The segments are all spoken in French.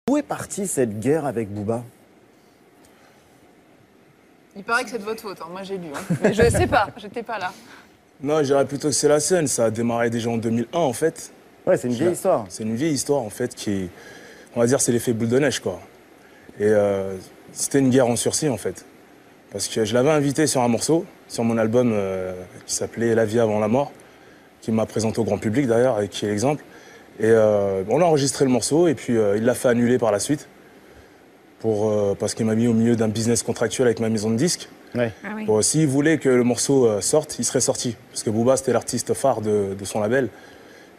Où est partie cette guerre avec Booba? Il paraît que c'est de votre faute, hein. Moi j'ai lu. Hein. Mais je sais pas, j'étais pas là. Non, je dirais plutôt que c'est la scène. Ça a démarré déjà en 2001, en fait. Ouais, c'est une vieille histoire. C'est une vieille histoire, en fait, qui, on va dire, c'est l'effet boule de neige, quoi. Et c'était une guerre en sursis, en fait. Parce que je l'avais invité sur un morceau, sur mon album qui s'appelait La vie avant la mort, qui m'a présenté au grand public, d'ailleurs, et qui est l'exemple. Et on a enregistré le morceau, et puis il l'a fait annuler par la suite, parce qu'il m'a mis au milieu d'un business contractuel avec ma maison de disques. Ouais. Ah oui. Bon, s'il voulait que le morceau sorte, il serait sorti. Parce que Booba, c'était l'artiste phare de son label.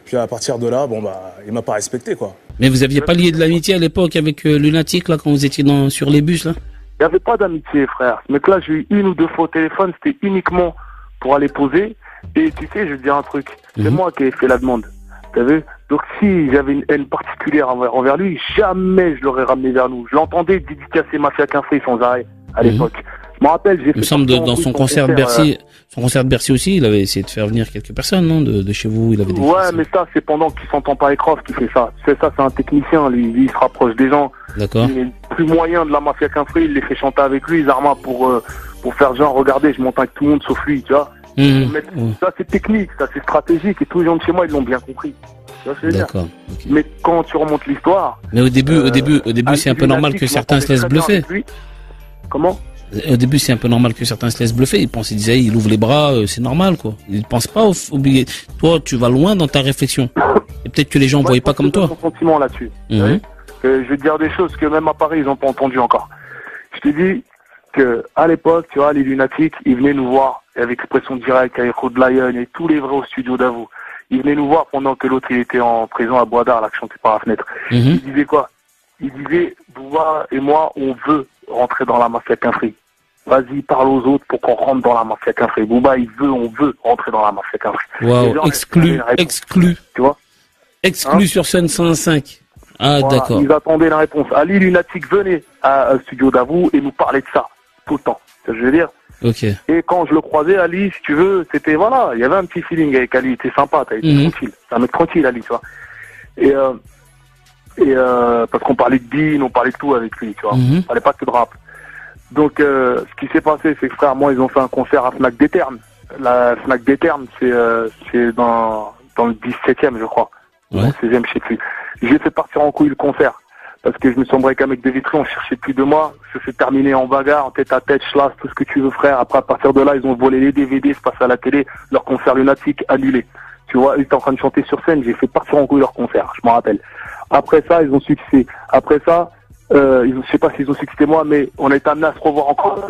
Puis à partir de là, bon, bah, il m'a pas respecté, quoi. Mais vous aviez pas lié de l'amitié à l'époque avec Lunatic, là, quand vous étiez sur les bus, là? Il n'y avait pas d'amitié, frère. Ce mec-là, j'ai eu 1 ou 2 fois au téléphone, c'était uniquement pour aller poser. Et tu sais, je vais te dire un truc. C'est moi qui ai fait la demande. T'as vu? Donc si j'avais une haine particulière envers lui, jamais je l'aurais ramené vers nous. Je l'entendais dédicacer Mafia Kinfry sans arrêt à l'époque. Je me rappelle, j'ai fait... Il me semble dans son concert de Bercy, son concert de Bercy aussi, il avait essayé de faire venir quelques personnes, non, de chez vous, il avait des... Ouais, mais ça, c'est pendant qu'il s'entend pas avec Croft qui fait ça. Tu sais, ça, c'est un technicien, lui. Lui, il se rapproche des gens. D'accord. Il est plus moyen de la Mafia Kinfry, il les fait chanter avec lui, Zarma, pour faire genre, regardez, je monte avec tout le monde sauf lui, tu vois. Ça, c'est technique, ça, c'est stratégique, et tous les gens de chez moi, ils l'ont bien compris. Tu vois ce que je veux dire? D'accord. Okay. Mais quand tu remontes l'histoire... Mais au début, c'est un peu normal que certains se laissent bluffer. Comment? Au début, c'est un peu normal que certains se laissent bluffer. Ils pensent, ils disaient, il ouvre les bras, c'est normal, quoi. Ils ne pensent pas oublier. Toi, tu vas loin dans ta réflexion. Et peut-être que les gens ne voyaient pas comme toi. Mon sentiment là-dessus. Je vais te dire des choses que même à Paris, ils n'ont pas entendu encore. Je te dis que à l'époque, tu vois, les Lunatiques, ils venaient nous voir avec Expression Directe, avec Rod Lion et tous les vrais au studio d'Avou. Ils venaient nous voir pendant que l'autre il était en prison à Bois d'Arc, là, qui chantait par la fenêtre. Ils disaient quoi? Ils disaient, Booba et moi, on veut rentrer dans la Mafia Kinfry. Vas-y, parle aux autres pour qu'on rentre dans la Mafia Kinfry. Booba, on veut rentrer dans la Mafia Kinfry. Waouh, exclu. Tu vois? Exclu sur scène 105. Ah, voilà, d'accord. Ils attendaient la réponse. Ali Lunatic venait à studio d'Avou et nous parlait de ça tout le temps. C'est ce que je veux dire. Ok. Et quand je le croisais, Ali, si tu veux, c'était, voilà, il y avait un petit feeling avec Ali. Il était sympa, t'as été tranquille. C'est un mec tranquille, Ali, tu vois. Et parce qu'on parlait de Dean, on parlait de tout avec lui, tu vois. On parlait pas que de rap. Donc, ce qui s'est passé, c'est que frère, moi, ils ont fait un concert à Fnac des Termes. La Fnac des Termes, c'est dans le 17e, je crois. Ouais. Dans le 16e, je sais plus. J'ai fait partir en couille le concert. Parce que je me suis embraqué avec des vitrines, on cherchait plus de moi. Ça s'est terminé en bagarre, en tête à tête, schlass, tout ce que tu veux, frère. Après, à partir de là, ils ont volé les DVD, c'est passé à la télé, leur concert Lunatic annulé. Tu vois, ils étaient en train de chanter sur scène, j'ai fait partir en couille leur concert, je m'en rappelle. Après ça, ils ont succès. Après ça, je sais pas s'ils ont succès moi, mais on a été amené à se revoir encore.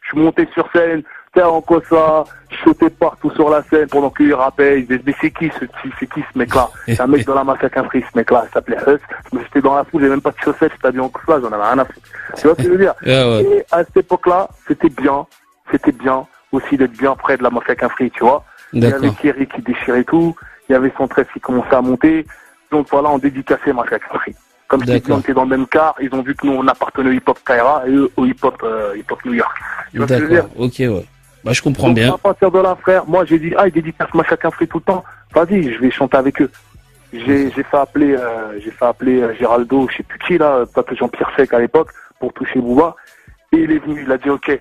Je suis monté sur scène, en quoi ça, je sautais partout sur la scène pendant qu'ils rappaient. Ils disaient, mais c'est qui ce mec-là? C'est un mec dans la Mafia Kinfry, ce mec-là, il s'appelait Huss. J'étais dans la foule, j'avais même pas de chaussettes, j'étais habillé en couffage, j'en avais rien à foutre. Tu vois ce que je veux dire? Et à cette époque-là, c'était bien aussi d'être bien près de la Mafia Kinfry, tu vois. Il y avait Thierry qui déchirait tout, il y avait son trèfle qui commençait à monter. Donc voilà, on dédicaçait Mafia Kinfry. Comme si on était dans le même car, ils ont vu que nous on appartenait au hip-hop Kaira et eux au hip-hop New York. Tu vois ce que je veux dire? Ok, ouais. Bah, je comprends bien. À partir de là, frère, moi j'ai dit, ils dédicacent Mafia Kinfry tout le temps. Vas-y, je vais chanter avec eux. J'ai fait appeler Géraldo, je sais plus qui là, peut-être Jean-Pierre Sec à l'époque, pour toucher Booba. Et il est venu, il a dit ok.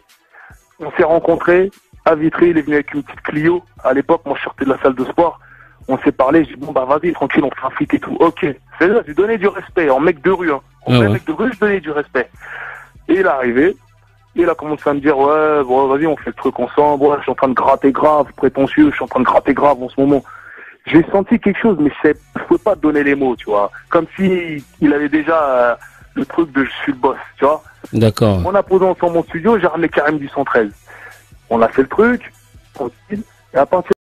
On s'est rencontrés à Vitry, il est venu avec une petite Clio. À l'époque, moi je sortais de la salle de sport. On s'est parlé, j'ai dit bon bah vas-y, tranquille, on fait un feat et tout. Ok. C'est là, j'ai donné du respect, en mec de rue, hein. Mec de rue, je donnais du respect. Et il est arrivé. Il a commencé à me dire, ouais, bon, vas-y, on fait le truc ensemble. Ouais, je suis en train de gratter grave, prétentieux, je suis en train de gratter grave en ce moment. J'ai senti quelque chose, mais je pouvais pas te donner les mots, tu vois. Comme si il avait déjà le truc de je suis le boss, tu vois. D'accord. On a posé ensemble mon studio, j'ai ramené Karim du 113. On a fait le truc, tranquille, et à partir